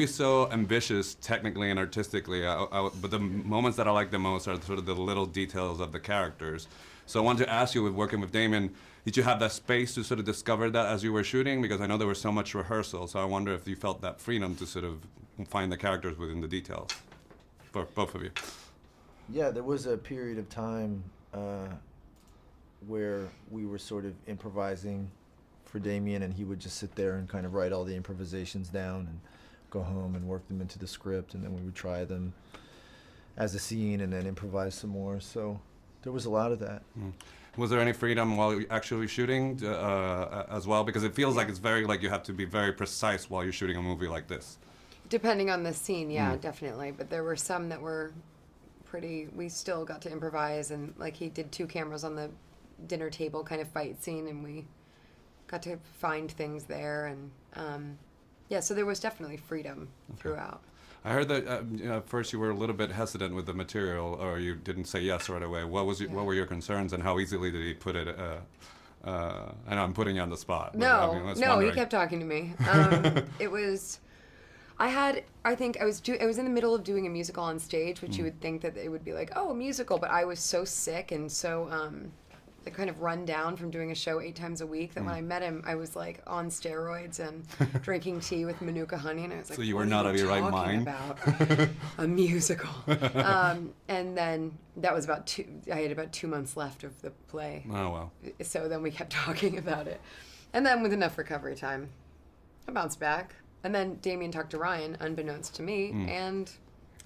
He's so ambitious technically and artistically, but the moments that I like the most are sort of the little details of the characters. So I wanted to ask you, with working with Damien, did you have that space to sort of discover that as you were shooting? Because I know there was so much rehearsal, so I wonder if you felt that freedom to sort of find the characters within the details, for both of you. Yeah, there was a period of time where we were sort of improvising for Damien, and he would just sit there and kind of write all the improvisations down and go home and work them into the script, and then we would try them as a scene and then improvise some more. So there was a lot of that. Mm. Was there any freedom while you actually shooting as well? Because it feels like it's very, like you have to be very precise while you're shooting a movie like this. Depending on the scene, yeah, definitely. But there were some that were pretty, we still got to improvise, and like he did 2 cameras on the dinner table kind of fight scene, and we got to find things there, and yeah, so there was definitely freedom throughout. I heard that at first you were a little bit hesitant with the material, or you didn't say yes right away. What were your concerns, and how easily did he put it? I know I'm putting you on the spot. No, I mean, no, he kept talking to me. It was, I think I was in the middle of doing a musical on stage, which you would think that it would be like, oh, a musical, but I was so sick and so kind of run down from doing a show 8 times a week that when I met him, I was like on steroids and drinking tea with Manuka honey, and I was like, so you were not of your right mind about a musical. And then that was I had about 2 months left of the play. Oh, wow. So then we kept talking about it. And then with enough recovery time, I bounced back. And then Damien talked to Ryan, unbeknownst to me, and,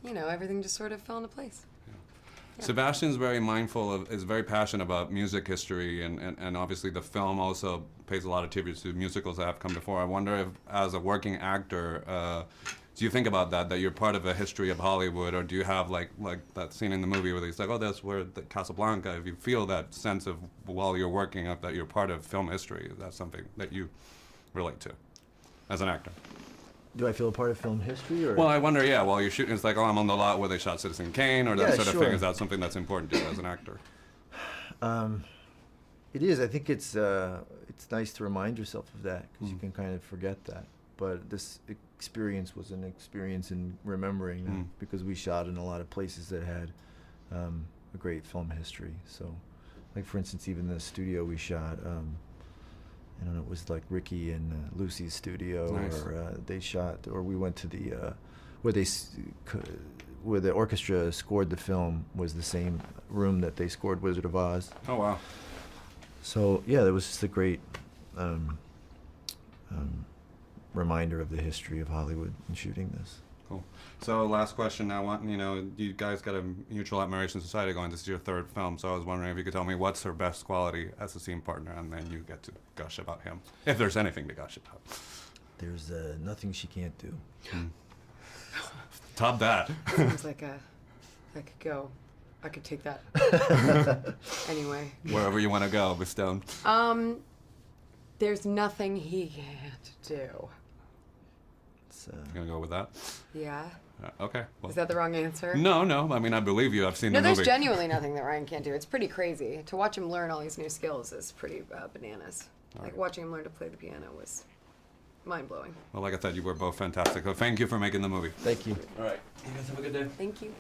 everything just sort of fell into place. Yeah. Sebastian's very is very passionate about music history, and obviously the film also pays a lot of tribute to musicals that have come before. I wonder if, as a working actor, do you think about that you're part of a history of Hollywood, or do you have like that scene in the movie where he's like, oh, that's where the Casablanca, if you feel that sense of, while you're working, that you're part of film history, is that something that you relate to as an actor? Do I feel a part of film history? Or? Well, I wonder, while you're shooting, it's like, oh, I'm on the lot where they shot Citizen Kane, or that sort of thing. Is that something that's important to you as an actor? It is. I think it's nice to remind yourself of that, because you can kind of forget that. But this experience was an experience in remembering that, because we shot in a lot of places that had a great film history. So, like, for instance, even the studio we shot, I don't know, it was like Ricky and Lucy's studio, or they shot, or we went to the where the orchestra scored the film, was the same room that they scored Wizard of Oz. Oh, wow. So yeah, there was just a great reminder of the history of Hollywood in shooting this. Cool. So last question now, you guys got a mutual admiration society going. This is your 3rd film, so I was wondering if you could tell me what's her best quality as a scene partner, and then you get to gush about him, if there's anything to gush about. There's nothing she can't do. Top that. Sounds like I could take that. Anyway. Wherever you want to go, Miss Stone. There's nothing he can't do. You're gonna go with that? Yeah. Okay. Well. Is that the wrong answer? No. I mean, I believe you. I've seen the movie. No, there's genuinely nothing that Ryan can't do. It's pretty crazy. To watch him learn all these new skills is pretty bananas. Watching him learn to play the piano was mind-blowing. Well, like I said, you were both fantastic. So thank you for making the movie. Thank you. All right. You guys have a good day. Thank you.